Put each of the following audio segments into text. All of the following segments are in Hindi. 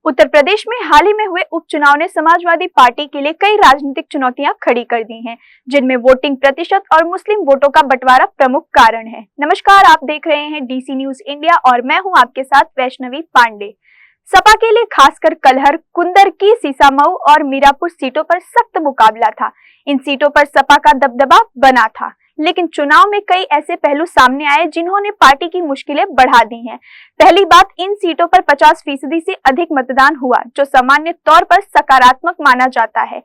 उत्तर प्रदेश में हाल ही में हुए उपचुनाव ने समाजवादी पार्टी के लिए कई राजनीतिक चुनौतियां खड़ी कर दी हैं, जिनमें वोटिंग प्रतिशत और मुस्लिम वोटों का बंटवारा प्रमुख कारण है। नमस्कार, आप देख रहे हैं डीसी न्यूज इंडिया और मैं हूं आपके साथ वैष्णवी पांडे। सपा के लिए खासकर कलहर, कुंदरकी, सीसामऊ और मीरापुर सीटों पर सख्त मुकाबला था। इन सीटों पर सपा का दबदबा बना था, लेकिन चुनाव में कई ऐसे पहलू सामने आए जिन्होंने पार्टी की मुश्किलें बढ़ा दी हैं। पहली बात, इन सीटों पर 50% से अधिक मतदान हुआ, जो सामान्य तौर पर सकारात्मक माना जाता है।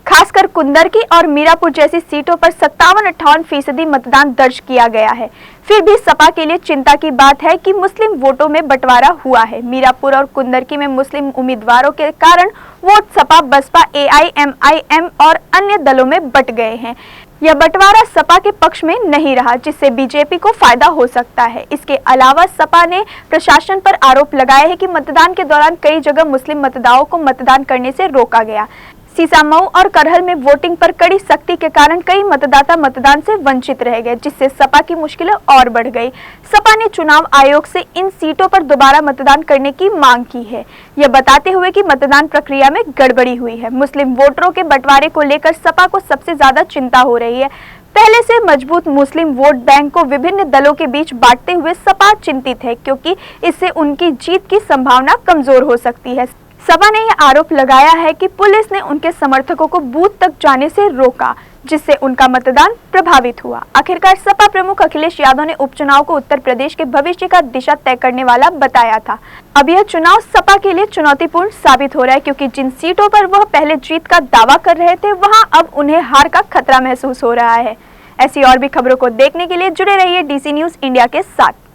खासकर कुंदरकी और मीरापुर जैसी सीटों पर 57-58% मतदान दर्ज किया गया है। फिर भी सपा के लिए चिंता की बात है कि मुस्लिम वोटों में बंटवारा हुआ है। मीरापुर और कुंदरकी में मुस्लिम उम्मीदवारों के कारण वोट सपा, बसपा, AIMIM और अन्य दलों में बंट गए हैं। यह बंटवारा सपा के पक्ष में नहीं रहा, जिससे बीजेपी को फायदा हो सकता है। इसके अलावा सपा ने प्रशासन पर आरोप लगाया है कि मतदान के दौरान कई जगह मुस्लिम मतदाताओं को मतदान करने से रोका गया। सीसामऊ और करहल में वोटिंग पर कड़ी सख्ती के कारण कई मतदाता मतदान से वंचित रह गए, जिससे सपा की मुश्किलें और बढ़ गई। सपा ने चुनाव आयोग से इन सीटों पर दोबारा मतदान करने की मांग की है, यह बताते हुए कि मतदान प्रक्रिया में गड़बड़ी हुई है। मुस्लिम वोटरों के बंटवारे को लेकर सपा को सबसे ज्यादा चिंता हो रही है। पहले से मजबूत मुस्लिम वोट बैंक को विभिन्न दलों के बीच बांटते हुए सपा चिंतित है, क्योंकि इससे उनकी जीत की संभावना कमजोर हो सकती है। सपा ने यह आरोप लगाया है कि पुलिस ने उनके समर्थकों को बूथ तक जाने से रोका, जिससे उनका मतदान प्रभावित हुआ। आखिरकार सपा प्रमुख अखिलेश यादव ने उपचुनाव को उत्तर प्रदेश के भविष्य का दिशा तय करने वाला बताया था। अब यह चुनाव सपा के लिए चुनौतीपूर्ण साबित हो रहा है, क्योंकि जिन सीटों पर वह पहले जीत का दावा कर रहे थे, वहां अब उन्हें हार का खतरा महसूस हो रहा है। ऐसी और भी खबरों को देखने के लिए जुड़े रहिए डीसी न्यूज इंडिया के साथ।